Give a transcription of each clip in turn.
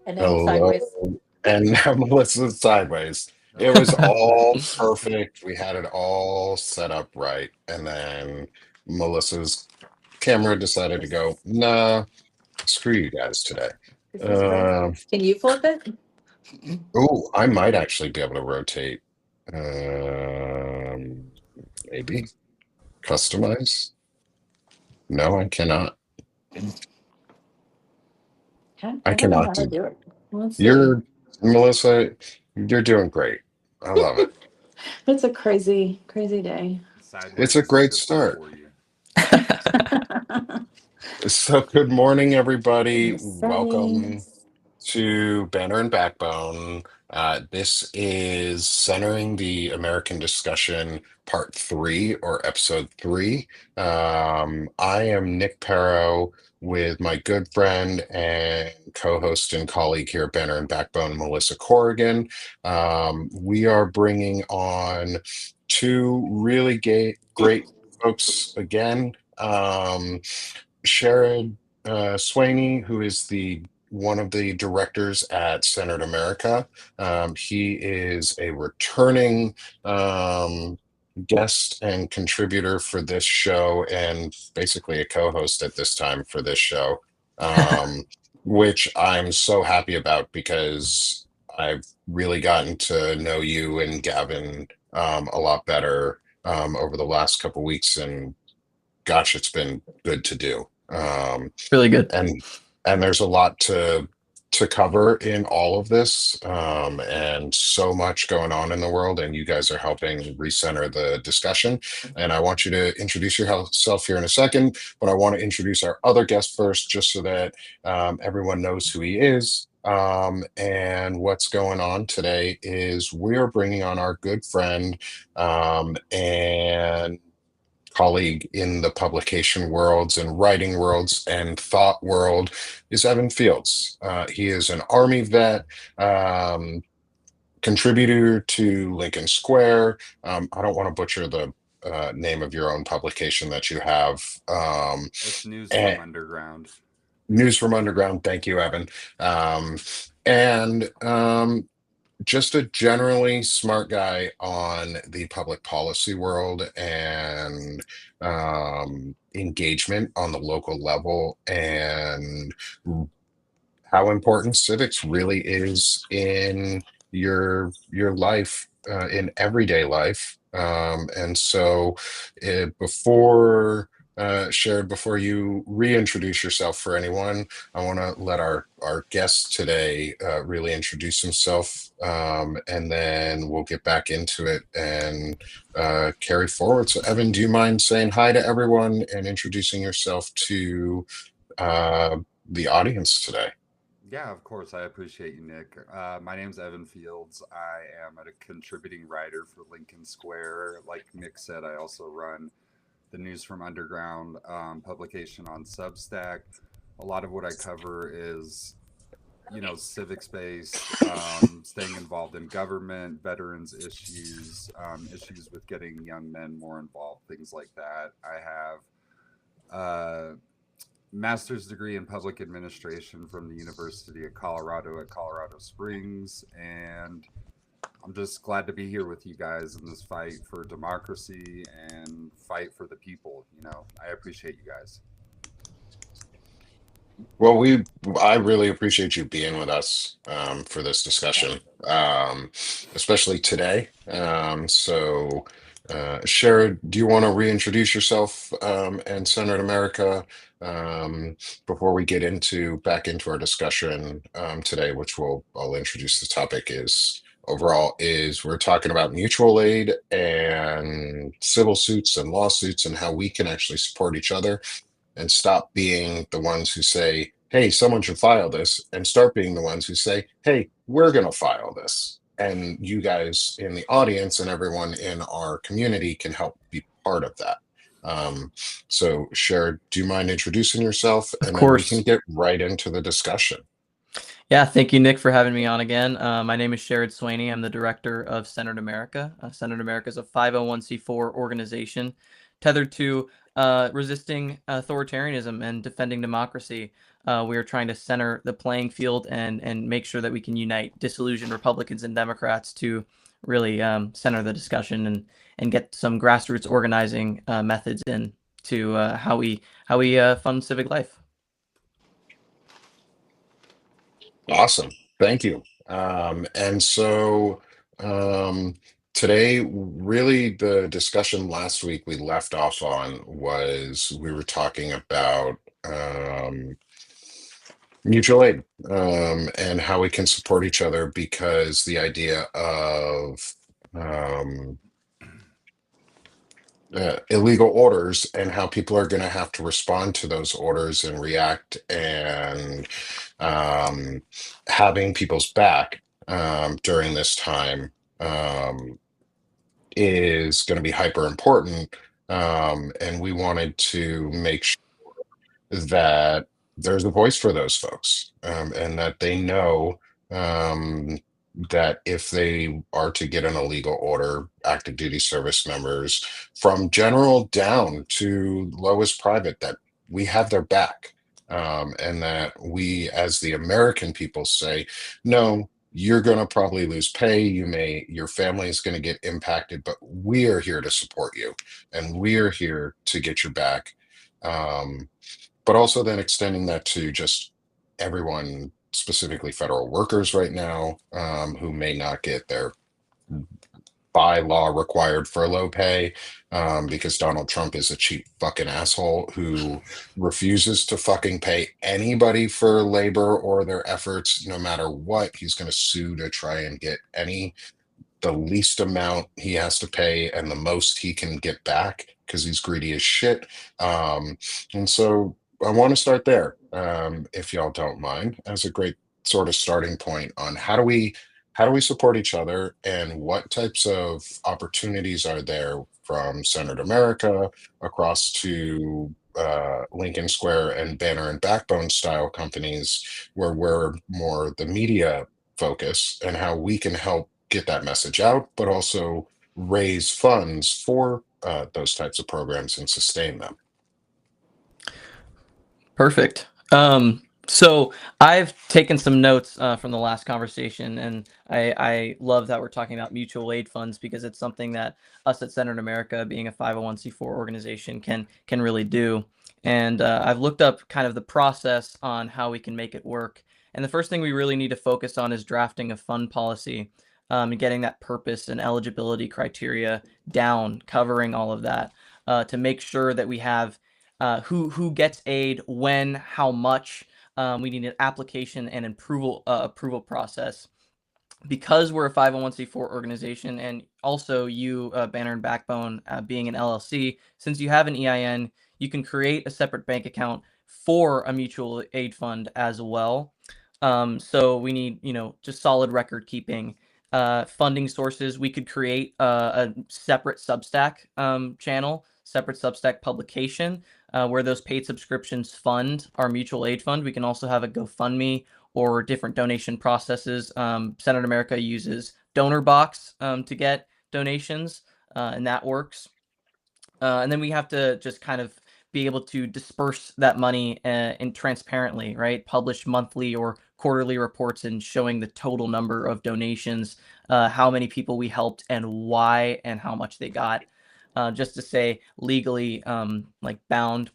And now I'm Hello, sideways. and now Melissa's sideways. It was all perfect. We had it all set up right. And then Melissa's camera decided to go, nah, screw you guys today. Is this Uh, perfect? Can you flip it? oh, I might actually be able to rotate. Um, maybe customize. No, I cannot. I I don't know cannot how to do. do it. Let's see. You're Melissa. You're doing great. I love it. It's a crazy, crazy day. It's Sideways a is a great good thing start. for you. So, good morning, In everybody. the Welcome settings. to Banner and Backbone. This is Centering the American Discussion, Part 3 or Episode 3. I am Nick Perro with my good friend and co host and colleague here at Banner and Backbone, Melissa Corrigan. We are bringing on two really great folks again. Sherrod Swaney, who is the one of the directors at Centered America. He is a returning um, guest and contributor for this show, and basically a co-host at this time for this show, um, which I'm so happy about because I've really gotten to know you and Gavin a lot better over the last couple weeks, and gosh, it's been good to do. Really good. And there's a lot to cover in all of this, and so much going on in the world, and you guys are helping recenter the discussion. And I want you to introduce yourself here in a second, but I want to introduce our other guest first, just so that everyone knows who he is. And what's going on today is we're bringing on our good friend and colleague in the publication worlds and writing worlds and thought world is Evan Fields. He is an Army vet, contributor to Lincoln Square. I don't want to butcher the name of your own publication that you have. It's news from And underground. News from Underground. Thank you, Evan. Um, and just a generally smart guy on the public policy world and engagement on the local level, and how important civics really is in your life, in everyday life. And so, before shared before you reintroduce yourself for anyone, I want to let our guest today really introduce himself, and then we'll get back into it and carry forward. So, Evan, do you mind saying hi to everyone and introducing yourself to uh, the audience today? Yeah, of course. I appreciate you, Nick. My name's Evan Fields. I am a contributing writer for Lincoln Square. Like Nick said, I also run the News from Underground publication on Substack. A lot of what I cover is, civics based, staying involved in government, veterans issues, issues with getting young men more involved, things like that. I have master's degree in public administration from the University of Colorado at Colorado Springs, and I'm just glad to be here with you guys in this fight for democracy and fight for the people. I appreciate you guys. Well, I really appreciate you being with us for this discussion, especially today. Shara, do you want to reintroduce yourself and Centered America before we get into back into our discussion today, which I'll introduce the topic is overall is we're talking about mutual aid and civil suits and lawsuits and how we can actually support each other and stop being the ones who say, hey, someone should file this, and start being the ones who say, hey, we're going to file this. And you guys in the audience and everyone in our community can help be part of that. Um, so, Cher, do you mind introducing yourself? Of And then we can course. get right into the discussion. Yeah, thank you, Nick, for having me on again. My name is Sherrod Swaney. I'm the director of Centered America. Centered America is a 501c4 organization tethered to resisting authoritarianism and defending democracy. We are trying to center the playing field and make sure that we can unite disillusioned Republicans and Democrats to really center the discussion and get some grassroots organizing methods in to how we fund civic life. Awesome. Thank you. And so today, really, the discussion last week we left off on was we were talking about mutual aid and how we can support each other because the idea of um, illegal orders and how people are going to have to respond to those orders and react and um, having people's back during this time um, is going to be hyper important. And we wanted to make sure that there's a voice for those folks and that they know um, that if they are to get an illegal order, active duty service members from general down to lowest private, that we have their back. And that we, as the American people, say, no, you're going to probably lose pay. Your family is going to get impacted, but we are here to support you and we are here to get your back. Um, but also then extending that to just everyone, specifically federal workers right now, who may not get their by law required furlough pay because Donald Trump is a cheap fucking asshole who refuses to fucking pay anybody for labor or their efforts, no matter what. He's going to sue to try and get the least amount he has to pay and the most he can get back because he's greedy as shit. And so I want to start there, if y'all don't mind, as a great sort of starting point on how do we support each other and what types of opportunities are there from Senator America across to Lincoln Square and Banner and Backbone style companies where we're more the media focus and how we can help get that message out, but also raise funds for those types of programs and sustain them. Perfect. So I've taken some notes from the last conversation, and I love that we're talking about mutual aid funds because it's something that us at Center in America, being a 501c4 organization, can really do. And I've looked up kind of the process on how we can make it work. And the first thing we really need to focus on is drafting a fund policy and getting that purpose and eligibility criteria down, covering all of that to make sure that we have who gets aid, when, how much. We need an application and approval process. Because we're a 501c4 organization, and also you, Banner and Backbone, being an LLC, since you have an EIN, you can create a separate bank account for a mutual aid fund as well. So we need, just solid record keeping. Funding sources, we could create a separate Substack channel, separate Substack publication, where those paid subscriptions fund our mutual aid fund. We can also have a GoFundMe or different donation processes. Senate America uses DonorBox to get donations, and that works. And then we have to just kind of be able to disperse that money and transparently, right? Publish monthly or quarterly reports and showing the total number of donations, how many people we helped and why and how much they got, just to say legally like bound.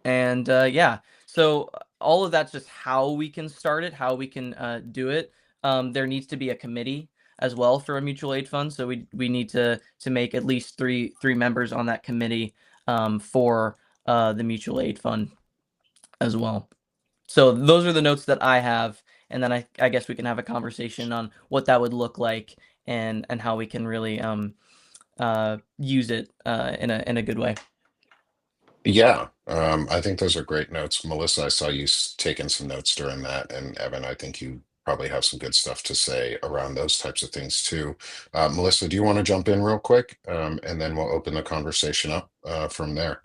And yeah, so all of that's just how we can start it, how we can do it. There needs to be a committee as well for a mutual aid fund, so we need to make at least three members on that committee for the mutual aid fund as well. So those are the notes that I have, and then I guess we can have a conversation on what that would look like and how we can really use it in a good way. Yeah, I think those are great notes. Melissa, I saw you taking some notes during that, and Evan, I think you probably have some good stuff to say around those types of things too. Melissa, do you want to jump in real quick? And then we'll open the conversation up from there.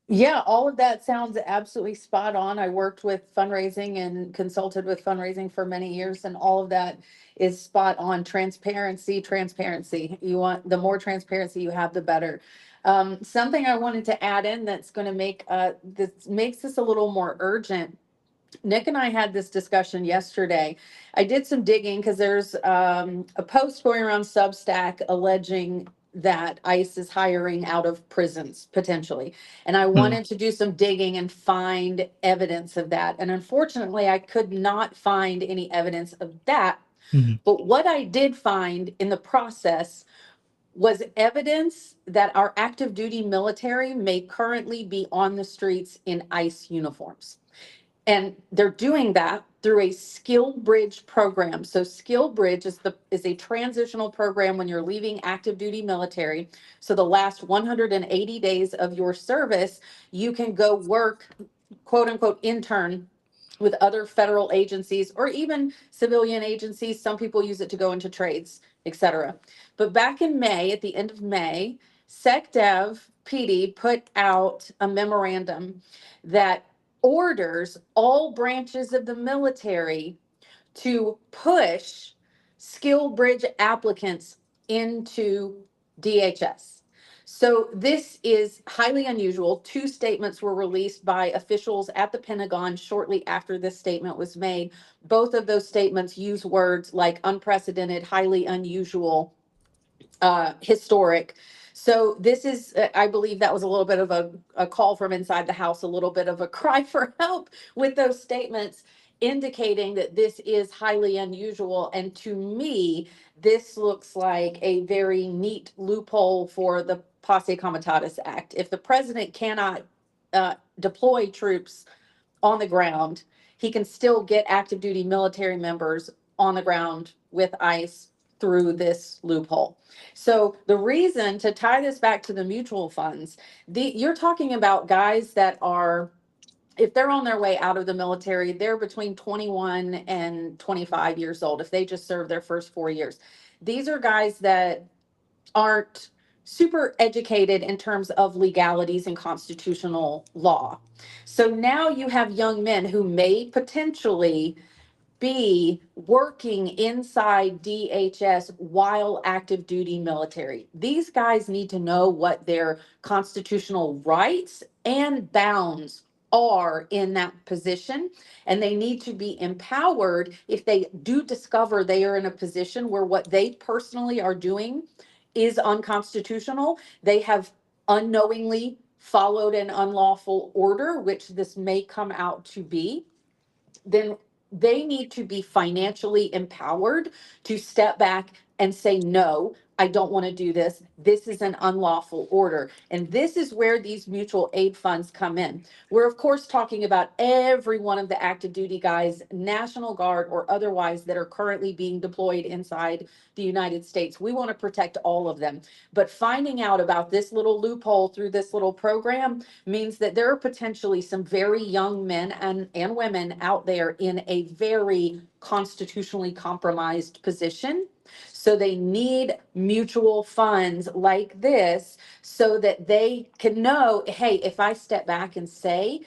Yeah, all of that sounds absolutely spot on. I worked with fundraising and consulted with fundraising for many years, and all of that is spot on. Transparency, transparency. You want the more transparency you have, the better. Something I wanted to add in that's going to make this makes this a little more urgent Nick and I had this discussion yesterday. I did some digging because there's a post going around Substack alleging that ICE is hiring out of prisons potentially. And I wanted to do some digging and find evidence of that. And unfortunately, I could not find any evidence of that. Mhm. But what I did find in the process was evidence that our active duty military may currently be on the streets in ICE uniforms. And they're doing that through a skill bridge program. So skill bridge is a transitional program when you're leaving active duty military. So the last 180 days of your service, you can go work, quote unquote, intern with other federal agencies or even civilian agencies. Some people use it to go into trades, etc. But back in May, at the end of May, SecDev PD put out a memorandum that orders all branches of the military to push skill bridge applicants into DHS. So this is highly unusual. Two statements were released by officials at the Pentagon shortly after this statement was made. Both of those statements use words like unprecedented, highly unusual, historic. So this is, I believe that was a little bit of a call from inside the house, a little bit of a cry for help with those statements, indicating that this is highly unusual. And to me, this looks like a very neat loophole for the Posse Comitatus Act. If the president cannot deploy troops on the ground, he can still get active duty military members on the ground with ICE through this loophole. So the reason to tie this back to the mutual funds, you're talking about guys that are, if they're on their way out of the military, they're between 21 and 25 years old if they just serve their first 4 years. These are guys that aren't super educated in terms of legalities and constitutional law. So now you have young men who may potentially be working inside DHS while active duty military. These guys need to know what their constitutional rights and bounds are in that position, and they need to be empowered if they do discover they are in a position where what they personally are doing is unconstitutional. They have unknowingly followed an unlawful order, which this may come out to be. Then they need to be financially empowered to step back and say, no, I don't want to do this. This is an unlawful order. And this is where these mutual aid funds come in. We're, of course, talking about every one of the active duty guys, National Guard or otherwise, that are currently being deployed inside the United States. We want to protect all of them. But finding out about this little loophole through this little program means that there are potentially some very young men and women out there in a very constitutionally compromised position. So they need mutual funds like this so that they can know, hey, if I step back and say,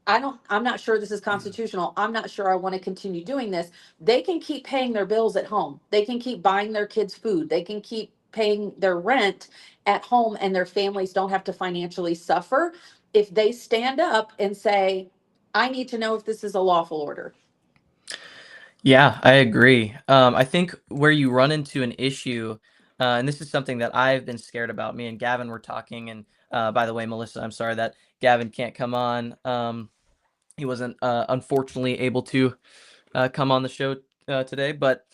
I'm not sure this is constitutional. I'm not sure I want to continue doing this. They can keep paying their bills at home. They can keep buying their kids food. They can keep paying their rent at home, and their families don't have to financially suffer if they stand up and say, I need to know if this is a lawful order. Yeah, I agree. I think where you run into an issue, and this is something that I've been scared about. Me and Gavin were talking, and by the way, Melissa, I'm sorry that Gavin can't come on. He wasn't unfortunately able to come on the show today, but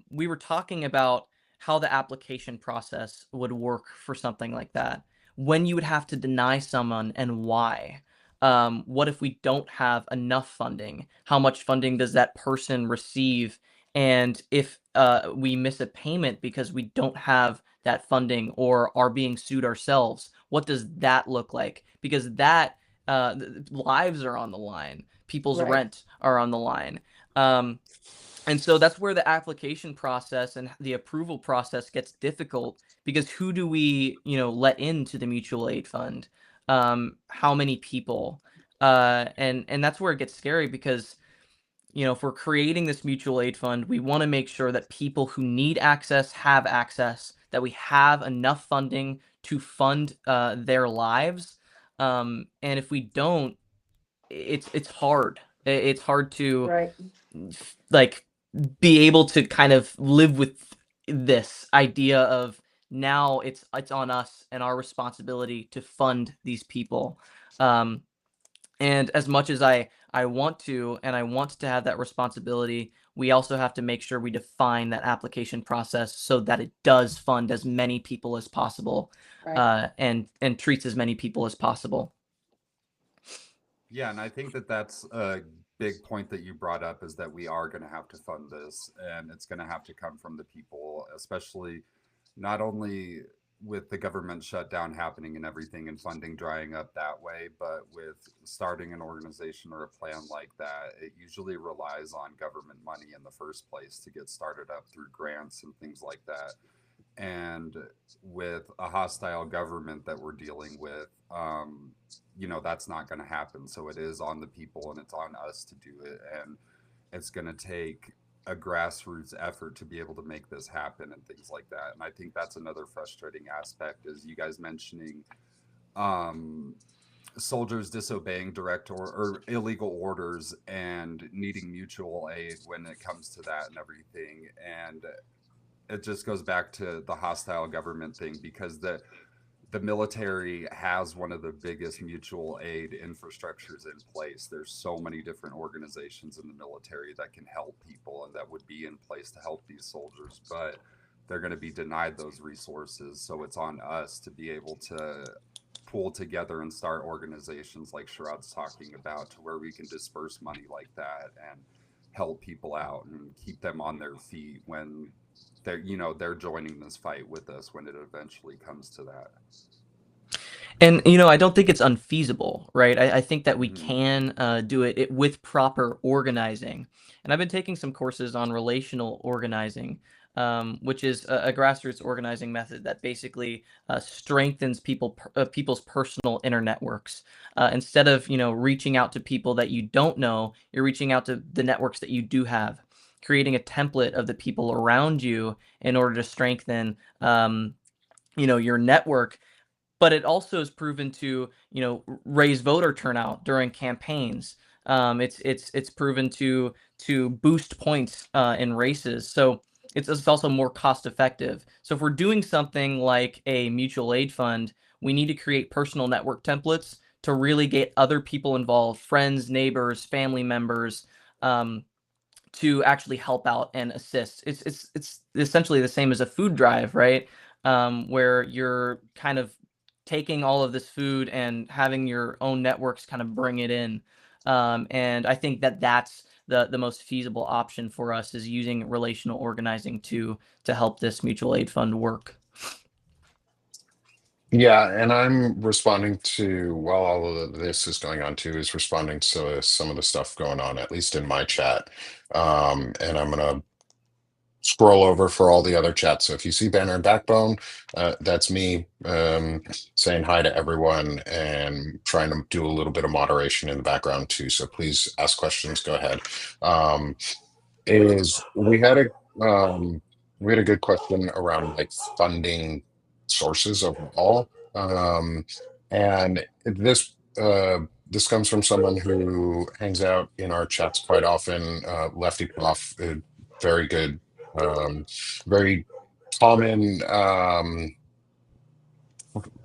we were talking about how the application process would work for something like that. When you would have to deny someone and why. What if we don't have enough funding? How much funding does that person receive? And if we miss a payment because we don't have that funding or are being sued ourselves, what does that look like? Because that lives are on the line. People's Right. rent are on the line. And so that's where the application process and the approval process gets difficult, because who do we, let into the mutual aid fund? How many people? And that's where it gets scary, because if we're creating this mutual aid fund, we want to make sure that people who need access have access, that we have enough funding to fund their lives. And if we don't, it's hard. It's hard to Right. like be able to kind of live with this idea of now it's on us and our responsibility to fund these people. Um, and as much as I want to and I want to have that responsibility, we also have to make sure we define that application process so that it does fund as many people as possible, Right. and treats as many people as possible. Yeah, and I think that that's a big point that you brought up, is that we are going to have to fund this, and it's going to have to come from the people, especially not only with the government shutdown happening and everything and funding drying up that way, but with starting an organization or a plan like that, it usually relies on government money in the first place to get started up through grants and things like that. And with a hostile government that we're dealing with, that's not going to happen. So it is on the people and it's on us to do it. And it's going to take a grassroots effort to be able to make this happen and things like that. And I think that's another frustrating aspect, is you guys mentioning um, soldiers disobeying direct or illegal orders and needing mutual aid when it comes to that and everything. And it just goes back to the hostile government thing, because the military has one of the biggest mutual aid infrastructures in place. There's so many different organizations in the military that can help people and that would be in place to help these soldiers, but they're going to be denied those resources. So it's on us to be able to pull together and start organizations like Sharad's talking about, to where we can disperse money like that and help people out and keep them on their feet when they're joining this fight with us when it eventually comes to that. And I don't think it's unfeasible, right? I think that we Hmm. can do it with proper organizing. And I've been taking some courses on relational organizing, which is a grassroots organizing method that basically strengthens people's personal inner networks. Instead of reaching out to people that you don't know, you're reaching out to the networks that you do have, creating a template of the people around you in order to strengthen your network. But it also is proven to raise voter turnout during campaigns. It's proven to boost points in races. So it's also more cost effective. So if we're doing something like a mutual aid fund, we need to create personal network templates to really get other people involved, friends, neighbors, family members, to actually help out and assist. It's essentially the same as a food drive, right? Where you're kind of taking all of this food and having your own networks kind of bring it in. And I think that that's the most feasible option for us, is using relational organizing to help this mutual aid fund work. Yeah, and I'm responding to, while all of this is going on too, is responding to some of the stuff going on, at least in my chat. And I'm gonna scroll over for all the other chats. So if you see Banner and Backbone, that's me saying hi to everyone and trying to do a little bit of moderation in the background too. So please ask questions, go ahead. Um, is we had a good question around like funding sources overall. And this comes from someone who hangs out in our chats quite often, Lefty Prof, very good, um, very common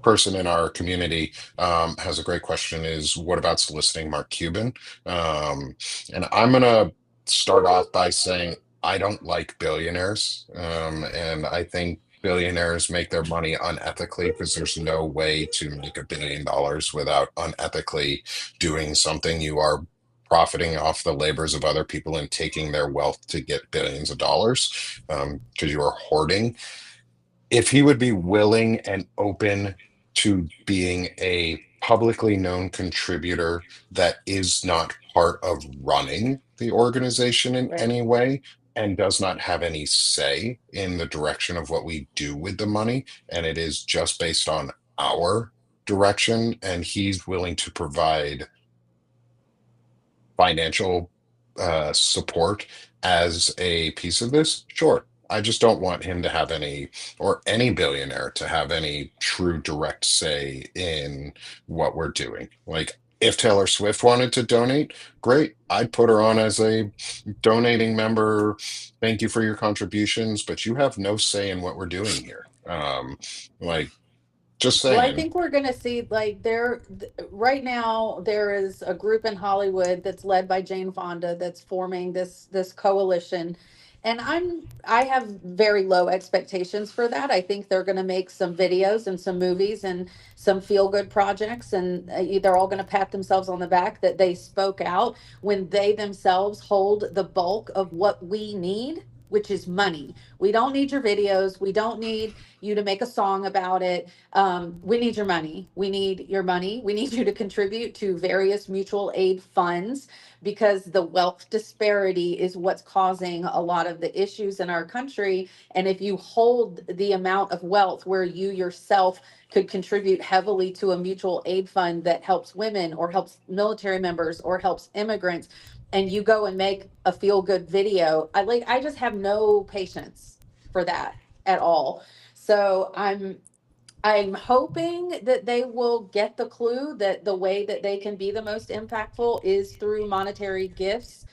person in our community, has a great question, is what about soliciting Mark Cuban? And I'm gonna start off by saying I don't like billionaires, and I think billionaires make their money unethically, because there's no way to make $1 billion without unethically doing something. You are profiting off the labors of other people and taking their wealth to get billions of dollars, because you are hoarding. If he would be willing and open to being a publicly known contributor that is not part of running the organization in Right. any way and does not have any say in the direction of what we do with the money, and it is just based on our direction, and he's willing to provide financial support as a piece of this, sure. I just don't want him to have any, or any billionaire to have any true direct say in what we're doing. Like, if Taylor Swift wanted to donate, great. I'd put her on as a donating member. Thank you for your contributions, but you have no say in what we're doing here. Like, just Well, I saying. think we're gonna see like right now there is a group in Hollywood that's led by Jane Fonda that's forming this coalition. And I have very low expectations for that. I think they're gonna make some videos and some movies and some feel good projects, and they're all gonna pat themselves on the back that they spoke out when they themselves hold the bulk of what we need, which is money. We don't need your videos. We don't need you to make a song about it. We need your money. We need your money. We need you to contribute to various mutual aid funds, because the wealth disparity is what's causing a lot of the issues in our country. And if you hold the amount of wealth where you yourself could contribute heavily to a mutual aid fund that helps women or helps military members or helps immigrants, and you go and make a feel good video, I just have no patience for that at all. So I'm hoping that they will get the clue that the way that they can be the most impactful is through monetary gifts.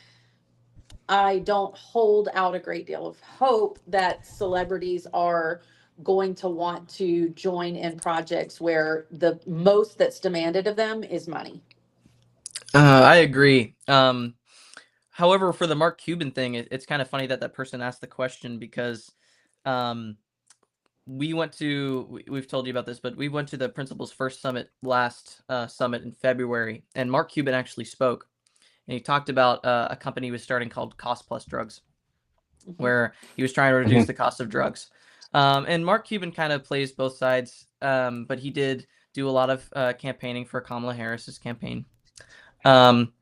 I don't hold out a great deal of hope that celebrities are going to want to join in projects where the most that's demanded of them is money. I agree. However, for the Mark Cuban thing, it's kind of funny that that person asked the question because um, we've told you about this, but we went to the principal's first summit last summit in February, and Mark Cuban actually spoke, and he talked about a company he was starting called Cost Plus Drugs, Mhm. where he was trying to reduce Mhm. the cost of drugs. And Mark Cuban kind of plays both sides, but he did do a lot of campaigning for Kamala Harris's campaign. Um,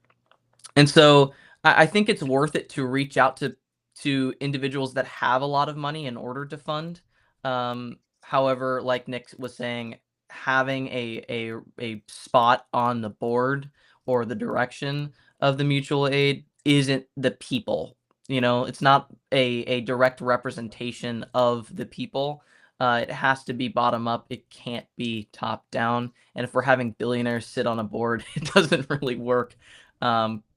and so I think it's worth it to reach out to individuals that have a lot of money in order to fund. However, like Nick was saying, having a spot on the board or the direction of the mutual aid isn't the people. It's not a direct representation of the people. It has to be bottom up. It can't be top down. And if we're having billionaires sit on a board, it doesn't really work.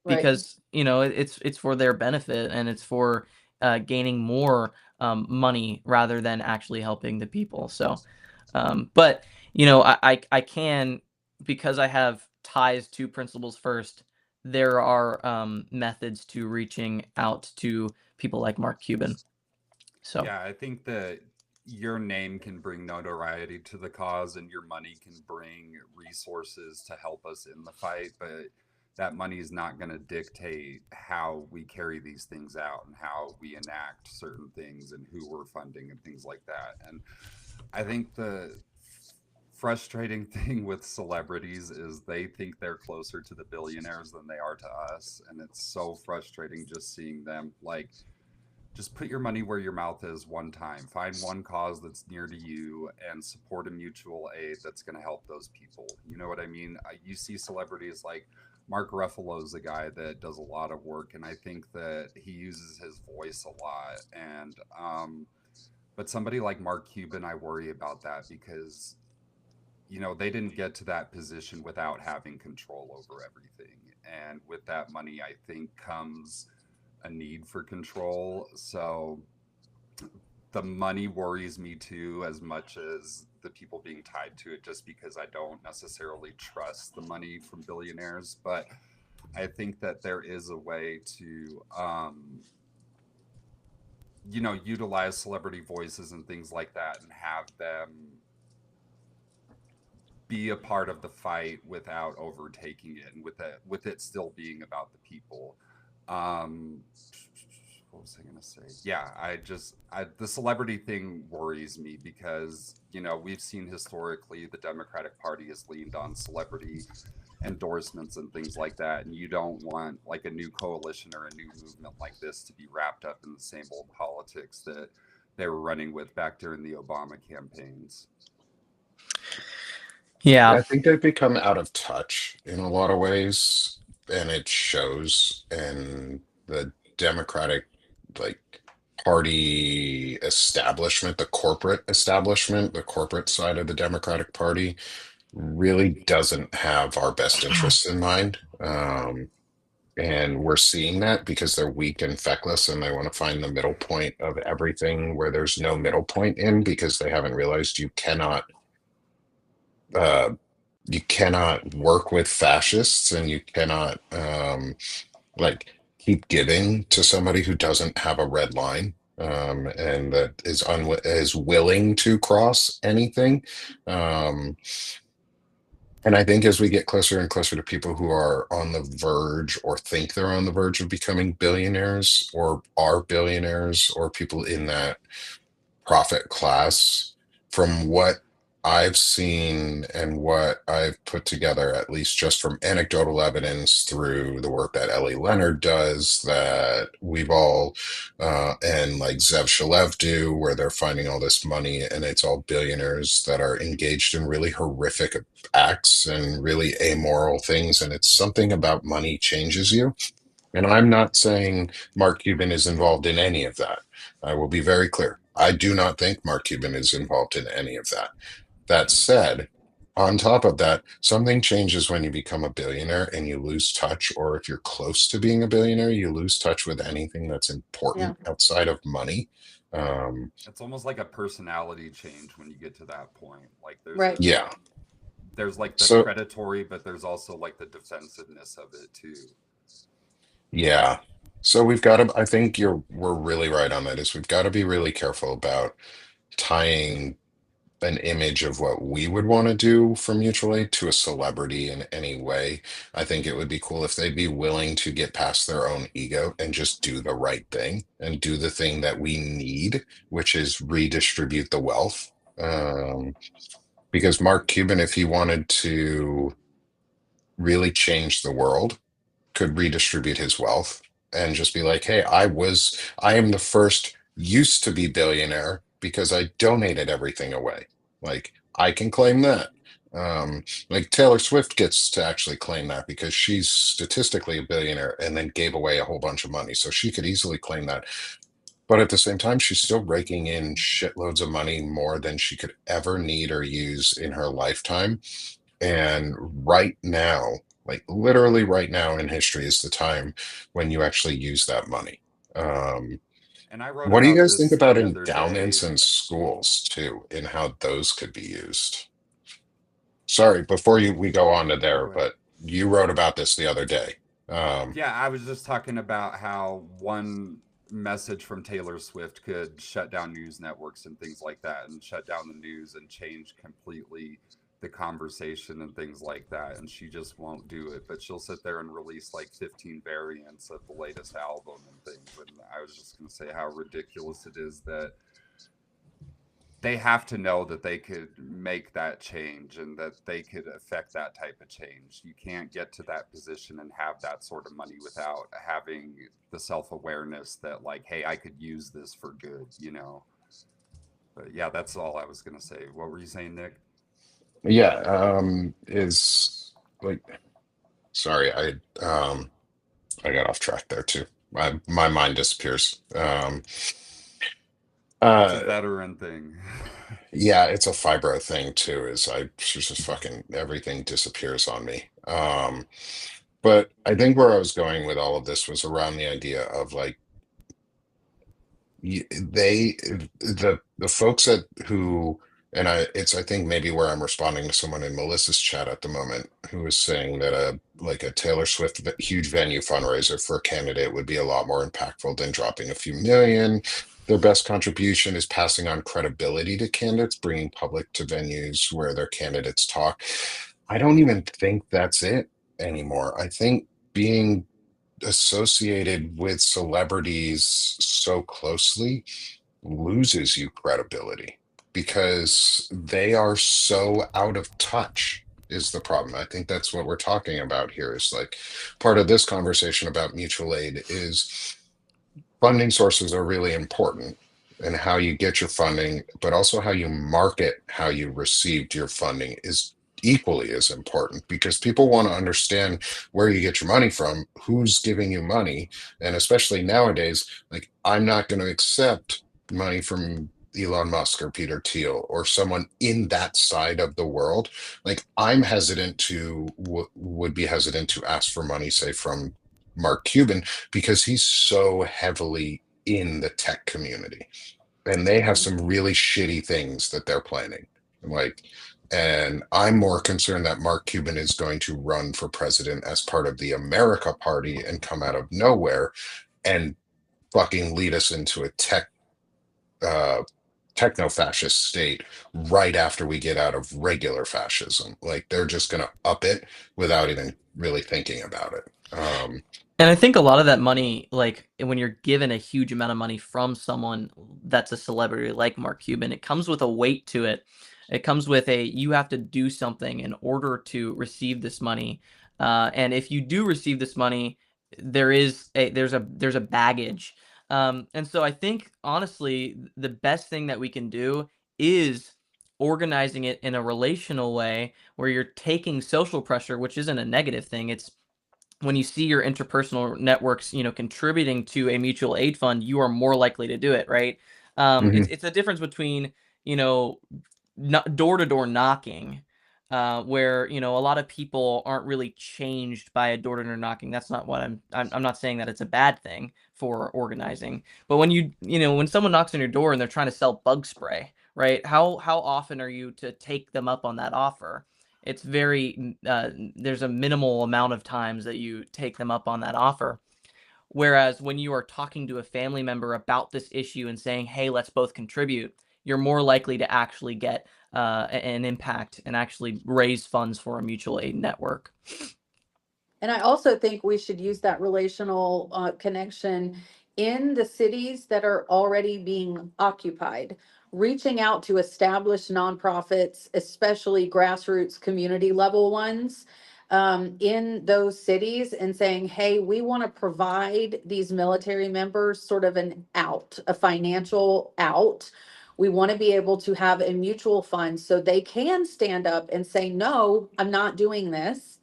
Right. Because it's for their benefit, and it's for gaining more money rather than actually helping the people. So, but I can, because I have ties to Principles First. There are methods to reaching out to people like Mark Cuban. So Yeah, I think that your name can bring notoriety to the cause and your money can bring resources to help us in the fight, but that money is not going to dictate how we carry these things out and how we enact certain things and who we're funding and things like that. And I think the frustrating thing with celebrities is they think they're closer to the billionaires than they are to us. And it's so frustrating just seeing them like, just put your money where your mouth is one time. Find one cause that's near to you and support a mutual aid that's going to help those people. You know what I mean? You see celebrities like Mark Ruffalo's a guy that does a lot of work, and I think that he uses his voice a lot. And but somebody like Mark Cuban, I worry about that because they didn't get to that position without having control over everything. And with that money, I think comes a need for control. So the money worries me too, as much as the people being tied to it, just because I don't necessarily trust the money from billionaires. But I think that there is a way to, utilize celebrity voices and things like that and have them be a part of the fight without overtaking it and with it still being about the people. Um, what was I going to say? Yeah, the celebrity thing worries me because, we've seen historically the Democratic Party has leaned on celebrity endorsements and things like that. And you don't want like a new coalition or a new movement like this to be wrapped up in the same old politics that they were running with back during the Obama campaigns. Yeah, yeah. I think they've become out of touch in a lot of ways, and it shows in the Democratic like party establishment, the corporate establishment, the corporate side of the Democratic Party. really doesn't have our best interests in mind. And we're seeing that because they're weak and feckless and they want to find the middle point of everything where there's no middle point in, because they haven't realized uh, you cannot work with fascists, and you cannot like keep giving to somebody who doesn't have a red line, and that is willing to cross anything. Um, and I think as we get closer and closer to people who are on the verge or think they're on the verge of becoming billionaires or are billionaires, or people in that profit class, from what I've seen and what I've put together, at least just from anecdotal evidence through the work that Ellie Leonard does, that we've all, and like Zev Shalev do, where they're finding all this money and it's all billionaires that are engaged in really horrific acts and really amoral things. And it's something about money changes you. And I'm not saying Mark Cuban is involved in any of that. I will be very clear. I do not think Mark Cuban is involved in any of that. That said, on top of that, something changes when you become a billionaire and you lose touch, or if you're close to being a billionaire, you lose touch with anything that's Yeah, important outside of money. Um, It's almost like a personality change when you get to that point. Like right. yeah. there's like the So, predatory, but there's also like the defensiveness of it too. yeah. So we've got to, I think we're really right on that, is we've got to be really careful about tying an image of what we would want to do for mutual aid to a celebrity in any way. I think it would be cool if they'd be willing to get past their own ego and just do the right thing and do the thing that we need, which is redistribute the wealth. Because Mark Cuban, if he wanted to really change the world, could redistribute his wealth and just be like, hey, I am the first used to be billionaire because I donated everything away. Like, I can claim that. Like Taylor Swift gets to actually claim that because she's statistically a billionaire and then gave away a whole bunch of money. So she could easily claim that. But at the same time, she's still raking in shitloads of money, more than she could ever need or use in her lifetime. And right now, like literally right now in history, is the time when you actually use that money. Um, And I wrote what do you about guys think this about the other endowments day. in schools too, and how those could be used? Sorry, before we go on to Oh, there, go ahead. but you wrote about this the other day. Um, Yeah, I was just talking about how one message from Taylor Swift could shut down news networks and things like that, and shut down the news and change completely the conversation and things like that. And she just won't do it, but she'll sit there and release like 15 variants of the latest album and things. And I was just going to say how ridiculous it is that they have to know that they could make that change and that they could affect that type of change. You can't get to that position and have that sort of money without having the self-awareness that like, hey, I could use this for good, you know. But yeah, that's all I was going to say. What were you saying, Nick? yeah, is like, sorry, I got off track there too. My mind disappears. It's a Uh, veteran thing. Yeah, it's a fibro thing too. Is I just fucking everything disappears on me. But I think where I was going with all of this was around the idea of like, they, the folks that who, and I think maybe where I'm responding to someone in Melissa's chat at the moment who is saying that a Taylor Swift huge venue fundraiser for a candidate would be a lot more impactful than dropping a few million. Their best contribution is passing on credibility to candidates, bringing public to venues where their candidates talk. I don't even think that's it anymore. I think being associated with celebrities so closely loses you credibility, because they are so out of touch is the problem. I think that's what we're talking about here, is like part of this conversation about mutual aid is funding sources are really important, and how you get your funding, but also how you market how you received your funding is equally as important, because people want to understand where you get your money from, who's giving you money. And especially nowadays, like, I'm not going to accept money from Elon Musk or Peter Thiel or someone in that side of the world, like I'm hesitant to would be hesitant to ask for money, say from Mark Cuban, because he's so heavily in the tech community and they have some really shitty things that they're planning. Like, and I'm more concerned that Mark Cuban is going to run for president as part of the America Party and come out of nowhere and fucking lead us into a uh, techno-fascist state right after we get out of regular fascism. Like they're just going to up it without even really thinking about it. And I think a lot of that money, like when you're given a huge amount of money from someone that's a celebrity like Mark Cuban, it comes with a weight to it. It comes with you have to do something in order to receive this money. And if you do receive this money, there's a baggage. And so I think honestly, the best thing that we can do is organizing it in a relational way where you're taking social pressure, which isn't a negative thing. It's when you see your interpersonal networks, contributing to a mutual aid fund, you are more likely to do it, right? Mhm. It's a difference between, you know, door-to-door knocking, where, a lot of people aren't really changed by a door-to-door knocking. That's not what I'm not saying that it's a bad thing for organizing. But when someone knocks on your door and they're trying to sell bug spray, right? How often are you to take them up on that offer? It's there's a minimal amount of times that you take them up on that offer. Whereas when you are talking to a family member about this issue and saying, hey, let's both contribute, you're more likely to actually get an impact and actually raise funds for a mutual aid network. And I also think we should use that relational connection in the cities that are already being occupied, reaching out to established nonprofits, especially grassroots community level ones, in those cities and saying, hey, we want to provide these military members sort of an out, a financial out. We want to be able to have a mutual fund so they can stand up and say, no, I'm not doing this.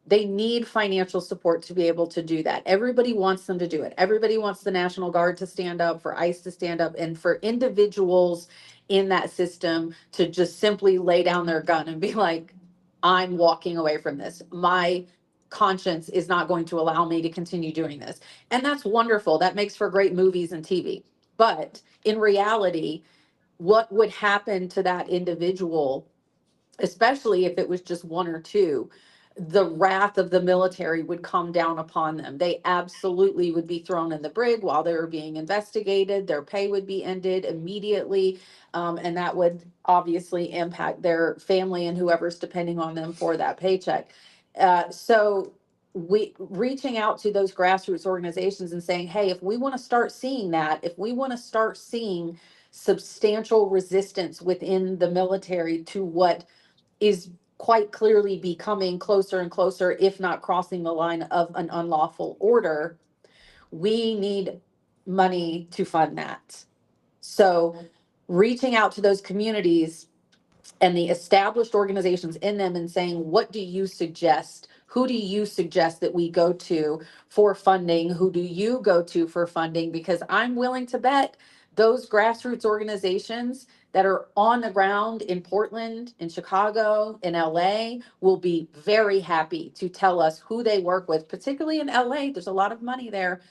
They need financial support to be able to do that. Everybody wants them to do it. Everybody wants the National Guard to stand up, for ICE to stand up, and for individuals in that system to just simply lay down their gun and be like, I'm walking away from this. My conscience is not going to allow me to continue doing this. And that's wonderful. That makes for great movies and TV. But in reality, what would happen to that individual, especially if it was just one or two? The wrath of the military would come down upon them. They absolutely would be thrown in the brig while they were being investigated. Their pay would be ended immediately. And that would obviously impact their family and whoever's depending on them for that paycheck. So we reaching out to those grassroots organizations and saying, hey, if we want to start seeing that, if we want to start seeing substantial resistance within the military to what is quite clearly becoming closer and closer, if not crossing the line of an unlawful order, we need money to fund that. So reaching out to those communities and the established organizations in them and saying, what do you suggest? Who do you suggest that we go to for funding? Who do you go to for funding? Because I'm willing to bet those grassroots organizations that are on the ground in Portland, in Chicago, in LA will be very happy to tell us who they work with, particularly in LA. There's a lot of money there,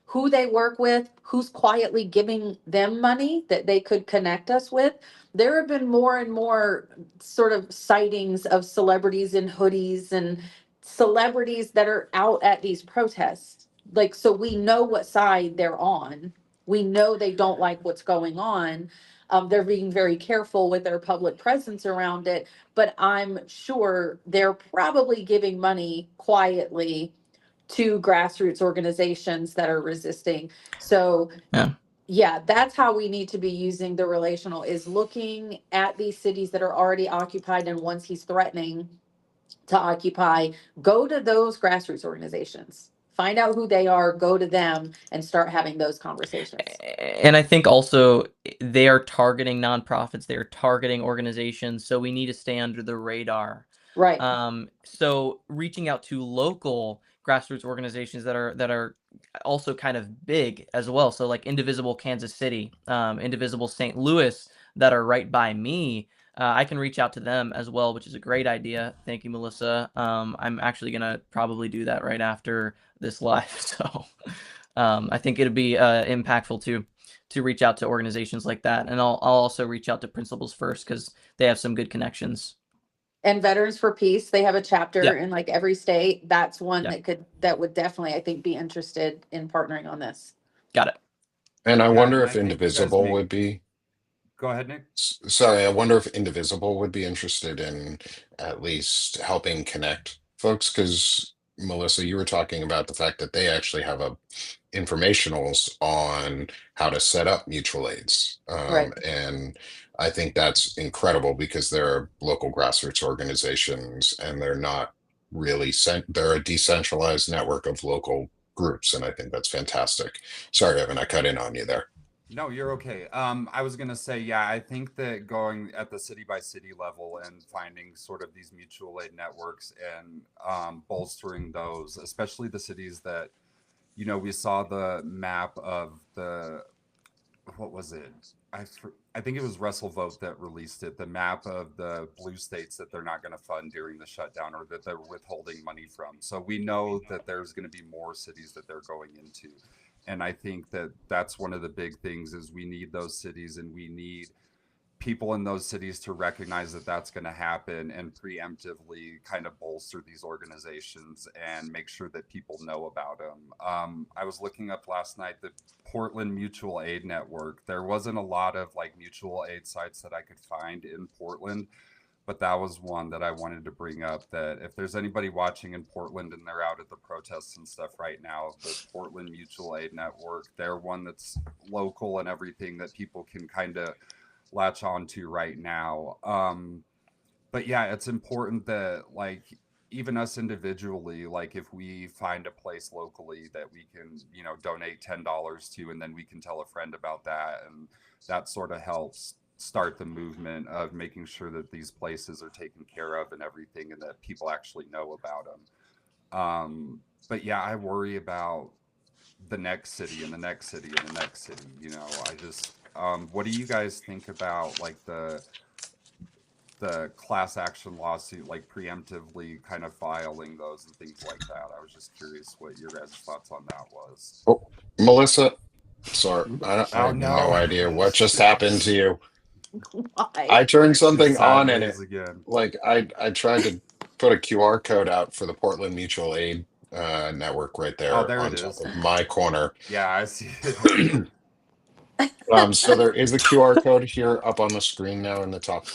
who they work with, who's quietly giving them money that they could connect us with. There have been more and more sort of sightings of celebrities in hoodies and celebrities that are out at these protests. Like, so we know what side they're on. We know they don't like what's going on. They're being very careful with their public presence around it, but I'm sure they're probably giving money quietly to grassroots organizations that are resisting. So yeah, that's how we need to be using the relational, is looking at these cities that are already occupied and ones he's threatening to occupy. Go to those grassroots organizations, find out who they are, go to them and start having those conversations. And I think also they are targeting nonprofits, they are targeting organizations, so we need to stay under the radar. Right. So reaching out to local grassroots organizations that are also kind of big as well. So like Indivisible Kansas City, Indivisible St. Louis, that are right by me. I can reach out to them as well, which is a great idea. Thank you, Melissa. I'm actually gonna probably do that right after this live. So I think it'd be impactful to reach out to organizations like that, and I'll also reach out to Principles First because they have some good connections. And Veterans for Peace, they have a Yeah, chapter in like every state. That's one yeah, that would definitely, I think, be interested in partnering on this. got it. And I Yeah, wonder and I if think you guys Indivisible make. would be. Go ahead, Nick. Sorry, I wonder if Indivisible would be interested in at least helping connect folks, because Melissa, you were talking about the fact that they actually have a informationals on how to set up mutual aids. Right. And I think that's incredible because they're local grassroots organizations and they're not really they're a decentralized network of local groups. And I think that's fantastic. Sorry, Evan, I cut in on you there. No, you're okay. I was gonna say, yeah, I think that going at the city by city level and finding sort of these mutual aid networks and bolstering those, especially the cities that, we saw the map of the, what was it? I think it was Russell Vote that released it, the map of the blue states that they're not going to fund during the shutdown or that they're withholding money from. So we know that there's going to be more cities that they're going into. And I think that that's one of the big things is we need those cities and we need people in those cities to recognize that that's going to happen and preemptively kind of bolster these organizations and make sure that people know about them. I was looking up last night the Portland Mutual Aid Network. There wasn't a lot of like mutual aid sites that I could find in Portland, but that was one that I wanted to bring up, that if there's anybody watching in Portland and they're out at the protests and stuff right now, the Portland Mutual Aid Network, they're one that's local and everything that people can kind of latch on to right now. But yeah, it's important that like even us individually, like if we find a place locally that we can, donate $10 to, and then we can tell a friend about that, and that sort of helps start the movement of making sure that these places are taken care of and everything, and that people actually know about them. But yeah, I worry about the next city and the next city and the next city. I just, what do you guys think about like the class action lawsuit, like preemptively kind of filing those and things like that? I was just curious what your guys' thoughts on that was. Oh, Melissa, sorry, I Oh have no no. idea what just happened to you. Why? I turned Nick's just something on and it sideways again. like I tried to put a QR code out for the Portland Mutual Aid network right Oh, there there it on top is. of my corner. Yeah, I see it. So there is a QR code here up on the screen now in the top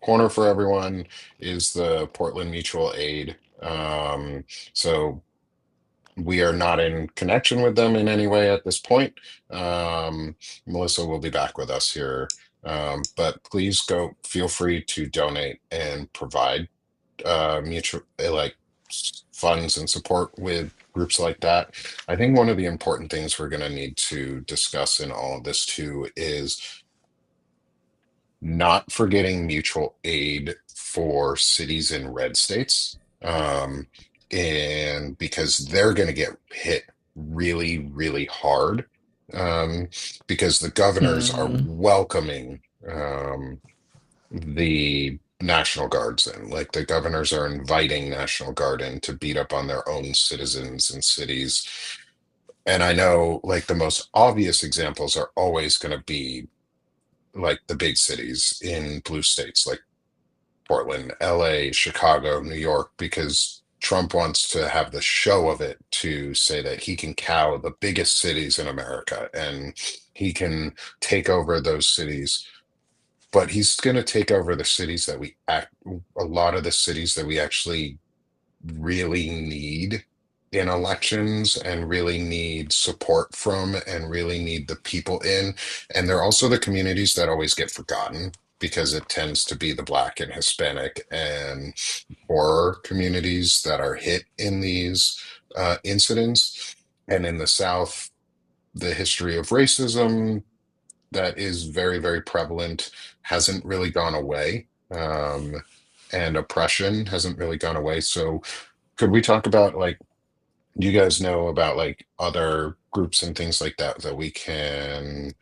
corner for everyone is the Portland Mutual Aid. So we are not in connection with them in any way at this point. Melissa will be back with us here. But please feel free to donate and provide mutual like funds and support with groups like that. I think one of the important things we're going to need to discuss in all of this too is not forgetting mutual aid for cities in red states. And because they're going to get hit really, really hard because the governors are Hmm. welcoming the National Guards in. Like the governors are inviting National Guard in to beat up on their own citizens and cities. And I know like the most obvious examples are always going to be like the big cities in blue states like Portland, LA, Chicago, New York, because Trump wants to have the show of it to say that he can cow the biggest cities in America and he can take over those cities. But he's going to take over the cities that a lot of the cities that we actually really need in elections and really need support from and really need the people in. And they're also the communities that always get forgotten because it tends to be the Black and Hispanic and poorer communities that are hit in these incidents. And in the South, the history of racism that is very, very prevalent hasn't really gone away. and oppression hasn't really gone away. So could we talk about like, do you guys know about like other groups and things like that that we can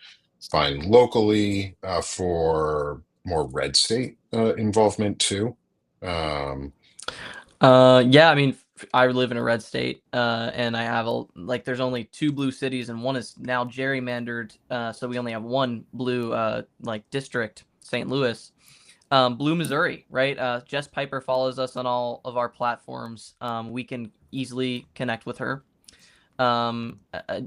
find locally for more red state involvement too? Um, Yeah, I mean, I live in a red state, and I have like there's only two blue cities, and one is now gerrymandered, so we only have one blue like district, St. Louis. Blue Missouri, right? Jess Piper follows us on all of our platforms. We can easily connect with her.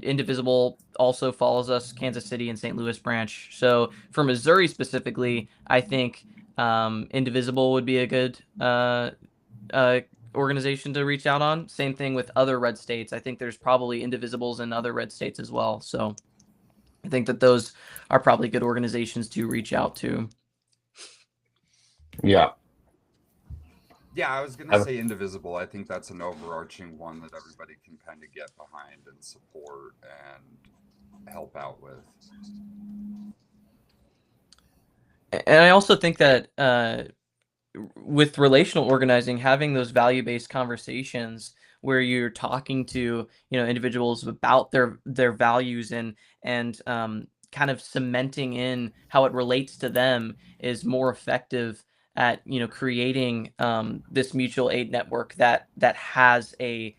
Indivisible also follows us, Kansas City and St. Louis branch. So for Missouri specifically, I think Indivisible would be a good uh, organization to reach out on. Same thing with other red states. I think there's probably Indivisibles in other red states as well. So I think that those are probably good organizations to reach out to. yeah. Yeah, I was gonna Have- say Indivisible. I think that's an overarching one that everybody can kind of get behind and support and help out with. And I also think that with relational organizing, having those value-based conversations where you're talking to individuals about their values and kind of cementing in how it relates to them is more effective at creating this mutual aid network that has a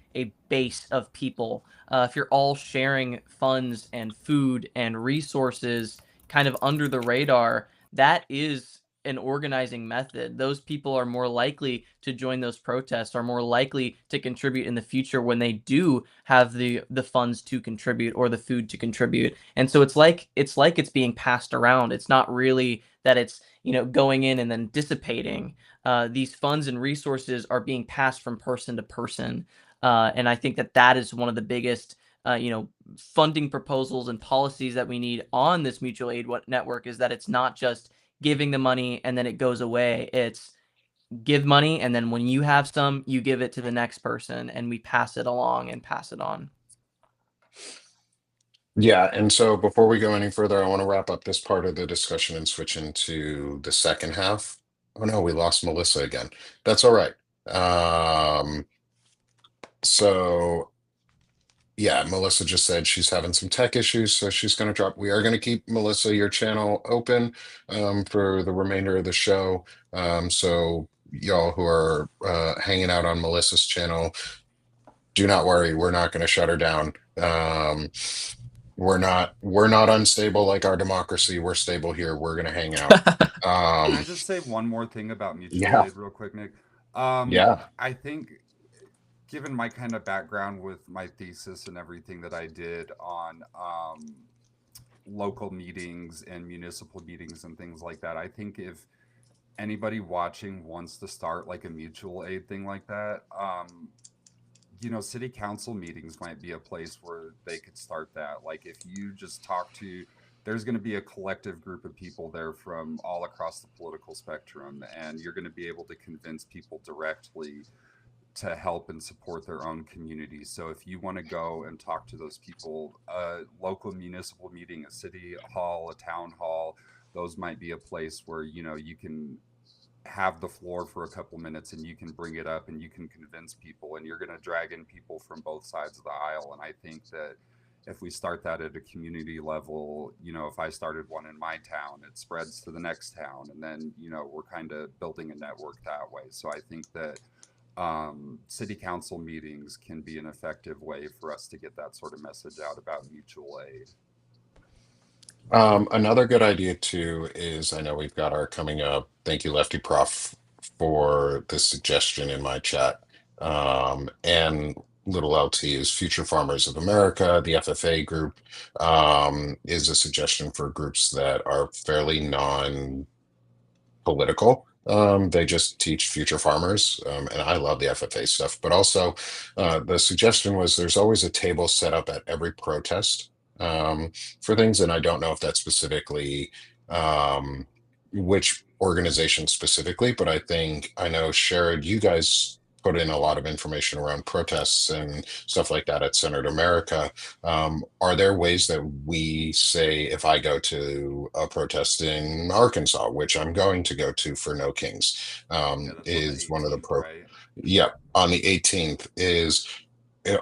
base of people. If you're all sharing funds and food and resources kind of under the radar, that is an organizing method. Those people are more likely to join those protests, are more likely to contribute in the future when they do have the funds to contribute or the food to contribute. And so it's being passed around. It's not really that it's going in and then dissipating. These funds and resources are being passed from person to person, and I think that is one of the biggest funding proposals and policies that we need on this mutual aid network, is that it's not just giving the money and then it goes away. It's give money, and then when you have some, you give it to the next person, and we pass it along and pass it on. Yeah, and so before we go any further, I want to wrap up this part of the discussion and switch into the second half. Oh no, we lost Melissa again. That's all right. So yeah, Melissa just said she's having some tech issues, so she's going to drop. We are going to keep Melissa your channel open for the remainder of the show. So y'all who are hanging out on Melissa's channel, do not worry, we're not going to shut her down. We're not unstable like our democracy. We're stable here. We're going to hang out. Can I Um, just say one more thing about mutual yeah, aid real quick, Nick? yeah. I think given my kind of background with my thesis and everything that I did on local meetings and municipal meetings and things like that, I think if anybody watching wants to start like a mutual aid thing like that, city council meetings might be a place where they could start that. Like if you just talk to, there's going to be a collective group of people there from all across the political spectrum, and you're going to be able to convince people directly to help and support their own communities. So if you want to go and talk to those people, a local municipal meeting, a city hall, a town hall, those might be a place where you can have the floor for a couple minutes and you can bring it up and you can convince people, and you're going to drag in people from both sides of the aisle. And I think that if we start that at a community level, if I started one in my town, it spreads to the next town, and then we're kind of building a network that way. So I think that city council meetings can be an effective way for us to get that sort of message out about mutual aid. Another good idea too is I know we've got our coming up. Thank you, Lefty Prof, for the suggestion in my chat. And little LT is Future Farmers of America. The FFA group is a suggestion for groups that are fairly non-political. They just teach future farmers, and I love the FFA stuff. But also, the suggestion was there's always a table set up at every protest for things, and I don't know if that's specifically which organization specifically, but I think I know Sherrod, you guys put in a lot of information around protests and stuff like that at Centered America. Are there ways that we say, if I go to a protest in Arkansas, which I'm going to go to for No Kings, Yeah, that's on the is one of the 18th, pro, right? yeah, on the 18th, is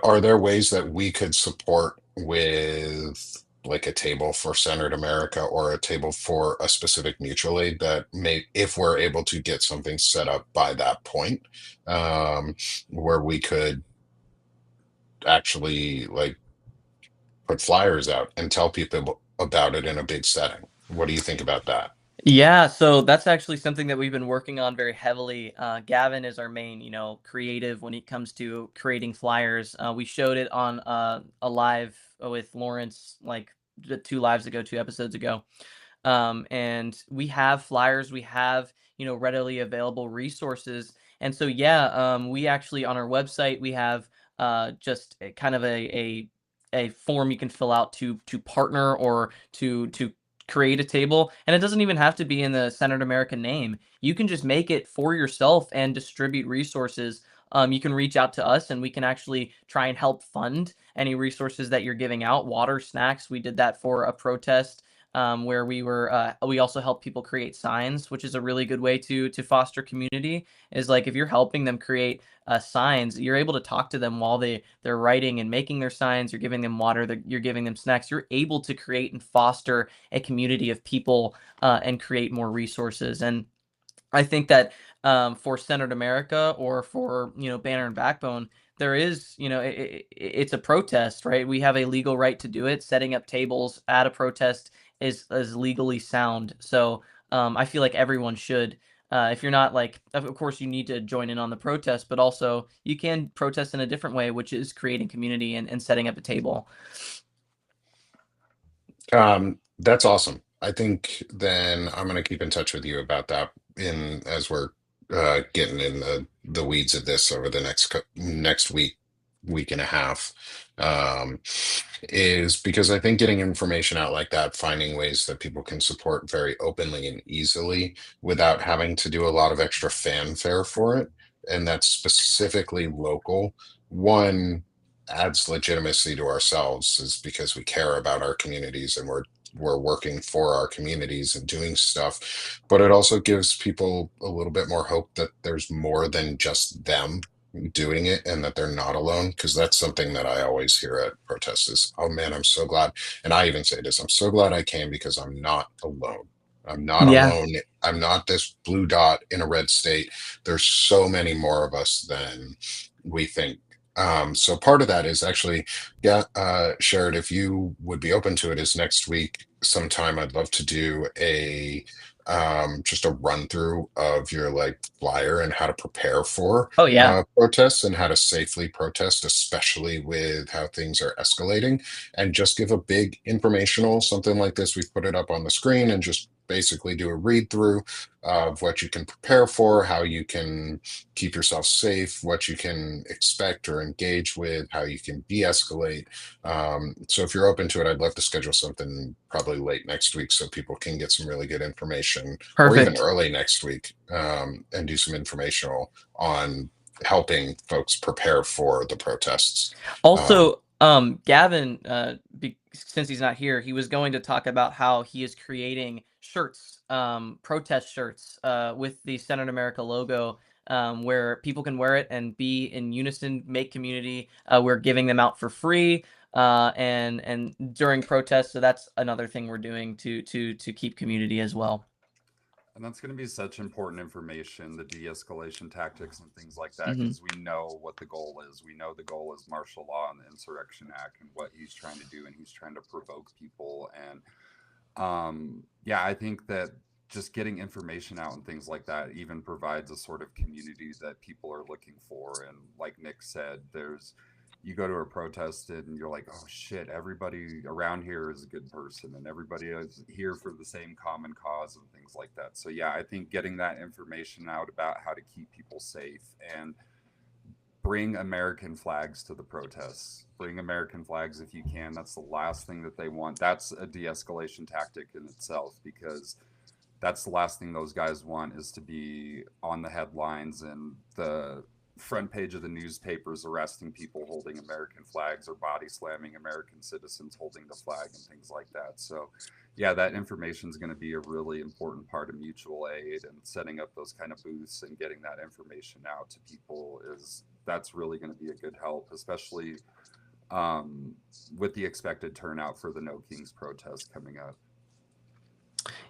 are there ways that we could support with like a table for Centered America or a table for a specific mutual aid that may, if we're able to get something set up by that point, um, where we could actually like put flyers out and tell people about it in a big setting? What do you think about that? Yeah, so that's actually something that we've been working on very heavily. Gavin is our main, creative when it comes to creating flyers. We showed it on a live with Lawrence like 2 lives ago, 2 episodes ago. And we have flyers, we have readily available resources, and so yeah, we actually on our website we have just kind of a form you can fill out to partner or to create a table, and it doesn't even have to be in the Centered America name. You can just make it for yourself and distribute resources. You can reach out to us and we can actually try and help fund any resources that you're giving out. Water, snacks, we did that for a protest where we also help people create signs, which is a really good way to foster community. Is like if you're helping them create signs, you're able to talk to them while they're writing and making their signs. You're giving them water, you're giving them snacks. You're able to create and foster a community of people and create more resources. And I think that for Centered America or for Banner and Backbone, there is it's a protest, right? We have a legal right to do it. Setting up tables at a protest is legally sound. So I feel like everyone should. If you're not like, of course, you need to join in on the protest, but also you can protest in a different way, which is creating community and setting up a table. That's awesome. I think then I'm going to keep in touch with you about that in as we're getting in the weeds of this over the next week, week and a half. Um, is because I think getting information out like that, finding ways that people can support very openly and easily without having to do a lot of extra fanfare for it, and that's specifically local. One adds legitimacy to ourselves is because we care about our communities and we're working for our communities and doing stuff, but it also gives people a little bit more hope that there's more than just them doing it and that they're not alone, because that's something that I always hear at protests is, oh man, I'm so glad. And I even say this, I'm so glad I came because I'm not alone. I'm not Yeah. alone. I'm not this blue dot in a red state. There's so many more of us than we think. So part of that is actually, yeah, Sherrod, if you would be open to it, is next week sometime I'd love to do a just a run through of your like flyer and how to prepare for Oh yeah. protests and how to safely protest, especially with how things are escalating, and just give a big informational something like this. We've put it up on the screen and just basically do a read through of what you can prepare for, how you can keep yourself safe, what you can expect or engage with, how you can de-escalate. So if you're open to it, I'd love to schedule something probably late next week so people can get some really good information, or even Perfect. early next week, and do some informational on helping folks prepare for the protests. Um, Also, Gavin, since he's not here, he was going to talk about how he is creating shirts, protest shirts, with the Centered America logo, where people can wear it and be in unison, make community. We're giving them out for free, and during protests. So that's another thing we're doing to keep community as well. And that's going to be such important information, the de-escalation tactics and things like that, Hmm. because we know what the goal is. We know the goal is martial law and the Insurrection Act and what he's trying to do, and he's trying to provoke people. And yeah, I think that just getting information out and things like that even provides a sort of community that people are looking for. And like Nick said, there's you go to a protest and you're like, oh shit, everybody around here is a good person and everybody is here for the same common cause and things like that. So yeah, I think getting that information out about how to keep people safe and bring American flags to the protests. Bring American flags if you can. That's the last thing that they want. That's a de-escalation tactic in itself, because that's the last thing those guys want, is to be on the headlines and the front page of the newspapers arresting people holding American flags or body slamming American citizens holding the flag and things like that. So yeah, that information is going to be a really important part of mutual aid, and setting up those kind of booths and getting that information out to people that's really going to be a good help, especially with the expected turnout for the No Kings protest coming up.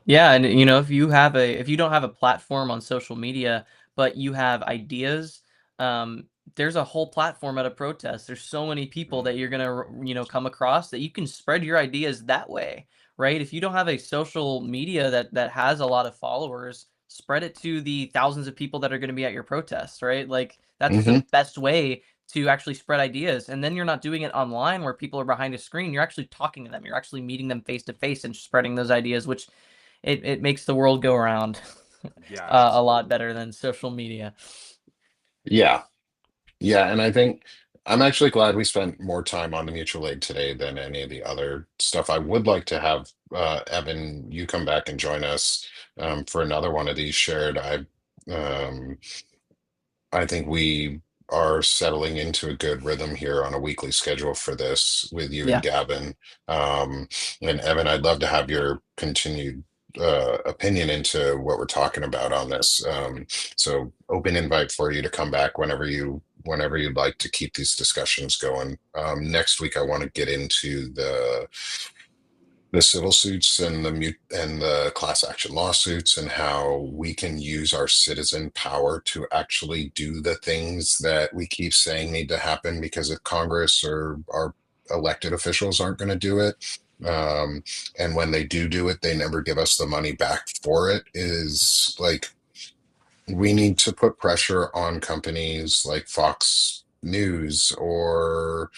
Yeah, and you know, if you don't have a platform on social media, but you have ideas, there's a whole platform at a protest. There's so many people that you're gonna, come across that you can spread your ideas that way, right? If you don't have a social media that has a lot of followers, spread it to the thousands of people that are gonna be at your protest, right? Like that's Hmm. the best way to actually spread ideas. And then you're not doing it online where people are behind a screen. You're actually talking to them. You're actually meeting them face to face and spreading those ideas, which it makes the world go around Yeah, a lot absolutely. better than social media. Yeah. Yeah. And I think I'm actually glad we spent more time on the mutual aid today than any of the other stuff. I would like to have Evan, you come back and join us for another one of these shared. Um, I think we are settling into a good rhythm here on a weekly schedule for this with you and Yeah. Gavin. Um, and Evan, I'd love to have your continued opinion into what we're talking about on this. So open invite for you to come back whenever you'd like to keep these discussions going. Next week, I want to get into the civil suits and and the class action lawsuits, and how we can use our citizen power to actually do the things that we keep saying need to happen, because if Congress or our elected officials aren't going to do it, um, and when they do it, they never give us the money back for it, is like, we need to put pressure on companies like Fox News, or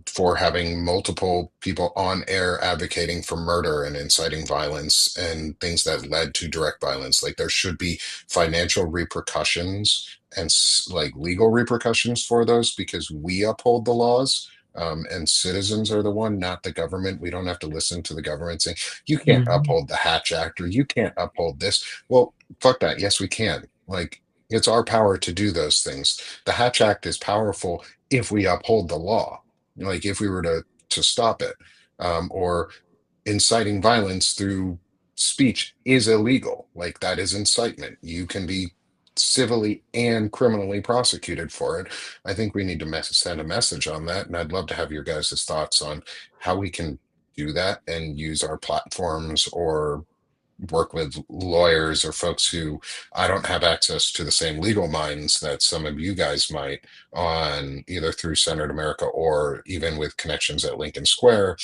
for having multiple people on air advocating for murder and inciting violence and things that led to direct violence. Like, there should be financial repercussions and like legal repercussions for those, because we uphold the laws. And citizens are the one, not the government. We don't have to listen to the government saying, you can't Mhm. uphold the Hatch Act, or you can't uphold this. Well, fuck that. Yes, we can. Like, it's our power to do those things. The Hatch Act is powerful if we uphold the law. Like, if we were to stop it, or inciting violence through speech is illegal. Like, that is incitement. You can be civilly and criminally prosecuted for it. I think we need to send a message on that, and I'd love to have your guys' thoughts on how we can do that and use our platforms, or work with lawyers or folks who, I don't have access to the same legal minds that some of you guys might, on either through Centered America or even with connections at Lincoln Square,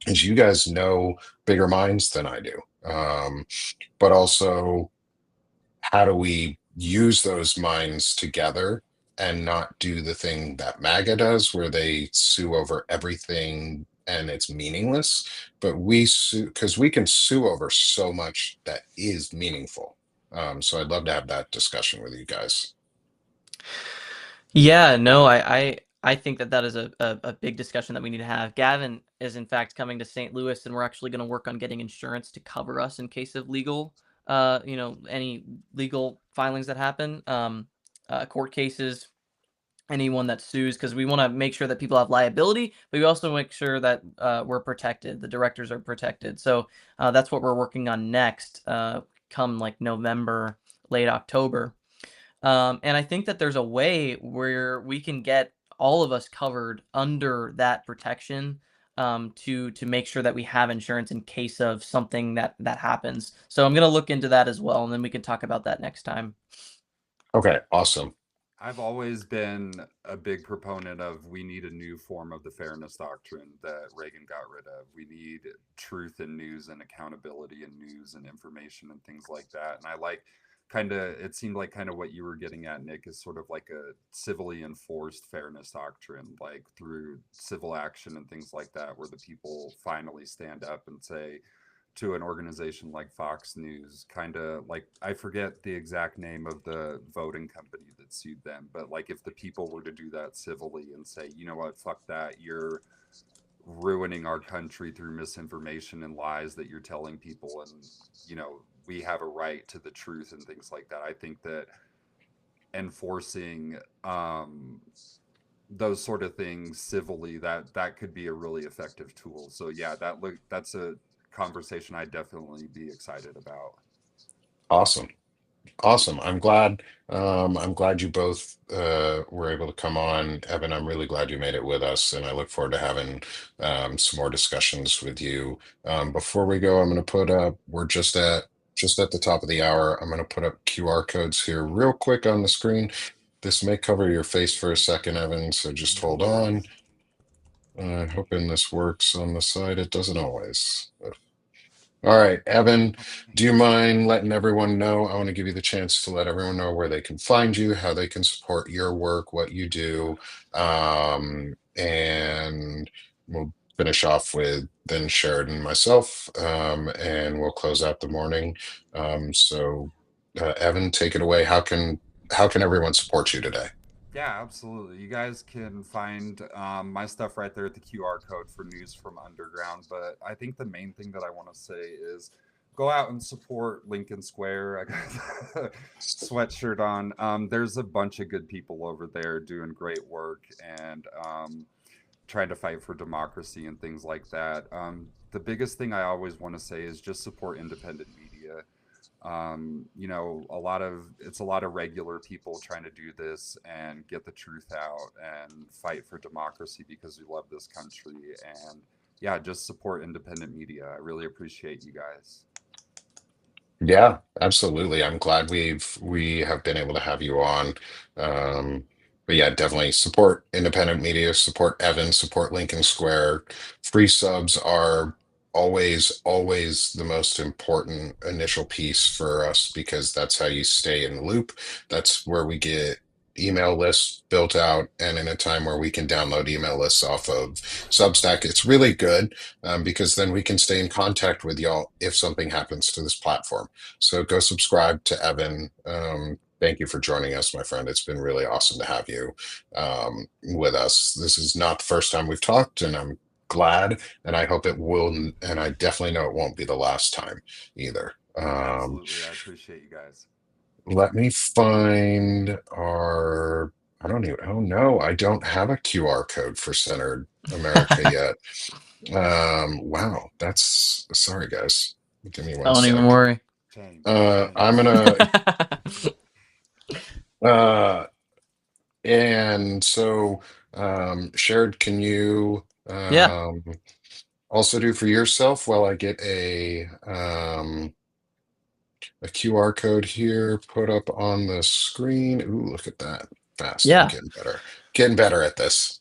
is you guys know bigger minds than I do. But also, how do we use those minds together and not do the thing that MAGA does, where they sue over everything and it's meaningless? But we sue because we can sue over so much that is meaningful. So I'd love to have that discussion with you guys. Yeah, no, I think that is a big discussion that we need to have. Gavin is in fact coming to St. Louis, and we're actually going to work on getting insurance to cover us in case of legal, any legal filings that happen, court cases, anyone that sues, because we want to make sure that people have liability, but we also make sure that we're protected. The directors are protected. So that's what we're working on next, come like November, late October. And I think that there's a way where we can get all of us covered under that protection, to make sure that we have insurance in case of something that happens. So I'm gonna look into that as well, and then we can talk about that next time. Okay, awesome. I've always been a big proponent of, we need a new form of the fairness doctrine that Reagan got rid of. We need truth in news and accountability in news and information and things like that. And I like, kind of, it seemed like kind of what you were getting at, Nick, is sort of like a civilly enforced fairness doctrine, like through civil action and things like that, where the people finally stand up and say, to an organization like Fox News, kind of like, I forget the exact name of the voting company that sued them, but like, if the people were to do that civilly and say, you know what, fuck that, you're ruining our country through misinformation and lies that you're telling people, and we have a right to the truth and things like that. I think that enforcing those sort of things civilly, that could be a really effective tool. So yeah, that's a conversation I'd definitely be excited about. Awesome. Awesome. I'm glad you both were able to come on. Evan, I'm really glad you made it with us, and I look forward to having some more discussions with you. Before we go, I'm going to put up, we're just at the top of the hour. I'm going to put up QR codes here real quick on the screen. This may cover your face for a second, Evan, so just No hold on. worries. Hoping this works on the side. It doesn't always. All right, Evan, do you mind letting everyone know? I want to give you the chance to let everyone know where they can find you, how they can support your work, what you do, and we'll finish off with then Sheridan and myself, and we'll close out the morning. Evan, take it away. How can everyone support you today? Yeah, absolutely. You guys can find my stuff right there at the QR code for News from Underground. But I think the main thing that I want to say is go out and support Lincoln Square. I got the sweatshirt on. There's a bunch of good people over there doing great work and trying to fight for democracy and things like that. The biggest thing I always want to say is just support independent media. It's a lot of regular people trying to do this and get the truth out and fight for democracy because we love this country. And yeah, just support independent media. I really appreciate you guys. Yeah, absolutely. I'm glad we have been able to have you on. Um, but yeah, definitely support independent media, support Evan, support Lincoln Square. Free subs are always the most important initial piece for us because that's how you stay in the loop. That's where we get email lists built out, and in a time where we can download email lists off of Substack, it's really good because then we can stay in contact with y'all if something happens to this platform. So go subscribe to Evan. Thank you for joining us, my friend. It's been really awesome to have you with us. This is not the first time we've talked, and I'm glad, and I hope it will, and I definitely know it won't be the last time either. Absolutely. I appreciate you guys. Let me find our, I don't even, oh no, I don't have a QR code for Centered America yet. Wow, that's, sorry guys. Give me one Don't even sec. worry. Shame. I'm Shame. gonna uh and so Shared, can you Yeah. also do for yourself while I get a QR code here put up on the screen. Ooh, look at that. Fast. I'm Yeah. getting better. Getting better at this.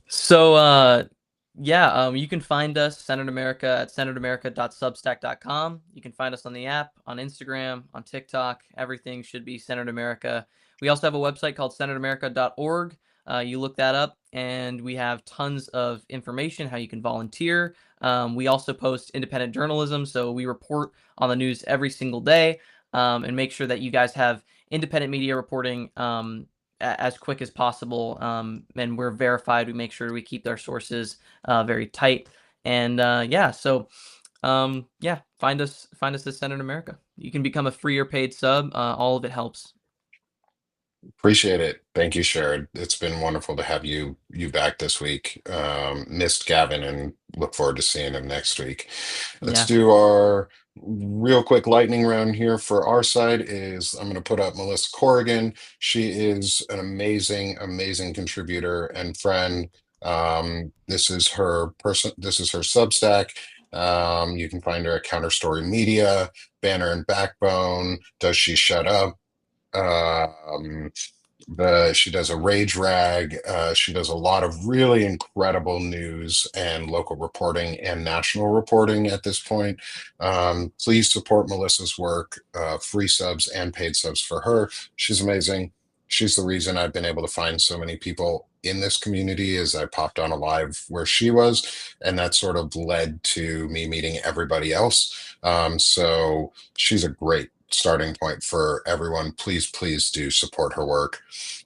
So, you can find us, Centered America, at centeredamerica.substack.com. You can find us on the app, on Instagram, on TikTok. Everything should be Centered America. We also have a website called centeredamerica.org. You look that up, and we have tons of information, how you can volunteer. We also post independent journalism, so we report on the news every single day and make sure that you guys have independent media reporting as quick as possible. And we're verified. We make sure we keep our sources very tight. And find us at Centered America. You can become a free or paid sub. All of it helps. Appreciate it. Thank you, Sharon. It's been wonderful to have you back this week. Missed Gavin and look forward to seeing him next week. Let's Yeah. do our real quick lightning round here for our side is I'm going to put up Melissa Corrigan. She is an amazing contributor and friend. This is her Substack. You can find her at Counter Story Media, Banner and Backbone, Does She Shut Up? Um, she does a rage rag. She does a lot of really incredible news and local reporting and national reporting at this point. Please support Melissa's work, free subs and paid subs for her. She's amazing. She's the reason I've been able to find so many people in this community as I popped on a live where she was, and that sort of led to me meeting everybody else. So she's a great starting point for everyone. Please do support her work.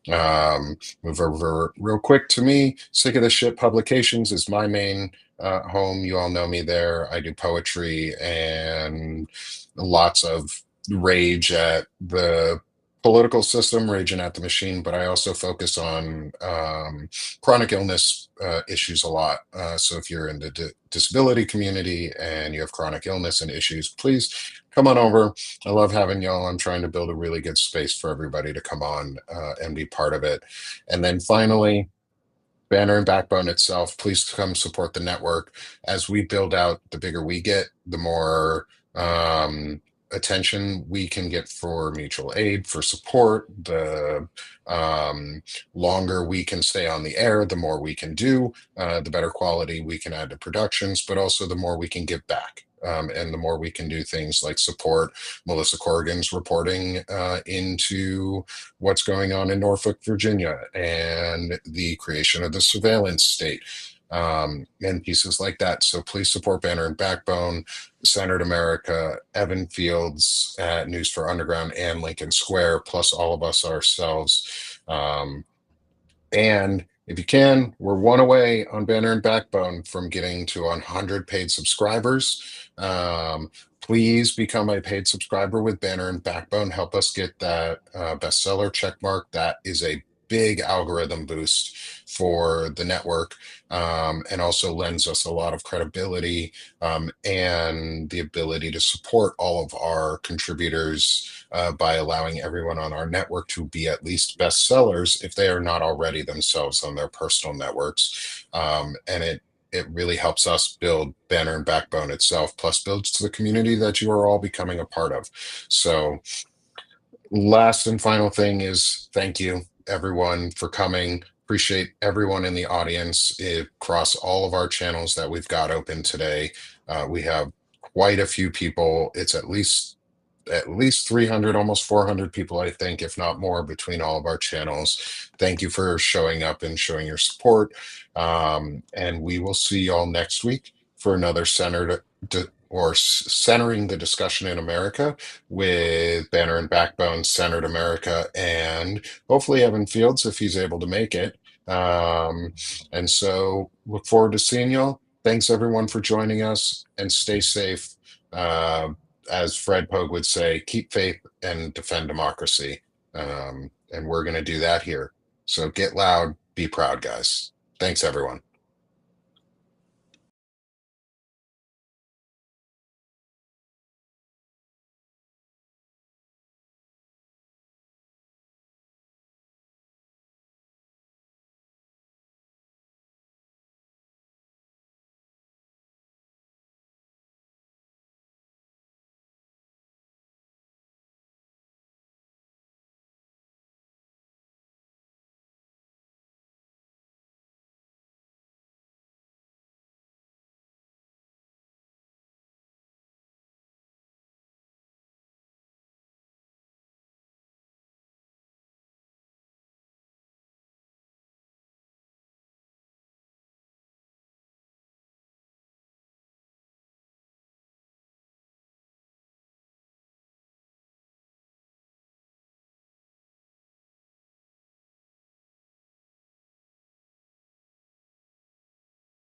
Move over real quick to me. Sick of the Shit Publications is my main home. You all know me there. I do poetry and lots of rage at the political system, raging at the machine, but I also focus on chronic illness issues a lot. So if you're in the disability community and you have chronic illness and issues, please come on over. I love having y'all. I'm trying to build a really good space for everybody to come on and be part of it. And then finally, Banner and Backbone itself, please come support the network. As we build out, the bigger we get, the more attention we can get for mutual aid, for support. The longer we can stay on the air, the more we can do, the better quality we can add to productions, but also the more we can give back. And the more we can do things like support Melissa Corrigan's reporting into what's going on in Norfolk, Virginia, and the creation of the surveillance state, and pieces like that. So please support Banner and Backbone, Centered America, Evan Fields at News for Underground, and Lincoln Square, plus all of us ourselves. And if you can, we're one away on Banner and Backbone from getting to 100 paid subscribers. Please become a paid subscriber with Banner and Backbone. Help us get that bestseller check mark. That is a big algorithm boost for the network, and also lends us a lot of credibility and the ability to support all of our contributors by allowing everyone on our network to be at least bestsellers if they are not already themselves on their personal networks. And it really helps us build Banner and Backbone itself, plus builds to the community that you are all becoming a part of. So last and final thing is thank you everyone for coming. Appreciate everyone in the audience across all of our channels that we've got open today. We have quite a few people. It's at least 300, almost 400 people, I think, if not more, between all of our channels. Thank you for showing up and showing your support. And we will see y'all next week for another centering the discussion in America with Banner and Backbone, Centered America, and hopefully Evan Fields if he's able to make it. And so look forward to seeing y'all. Thanks everyone for joining us, and stay safe. As Fred Pogue would say, keep faith and defend democracy. And we're going to do that here. So get loud, be proud, guys. Thanks, everyone.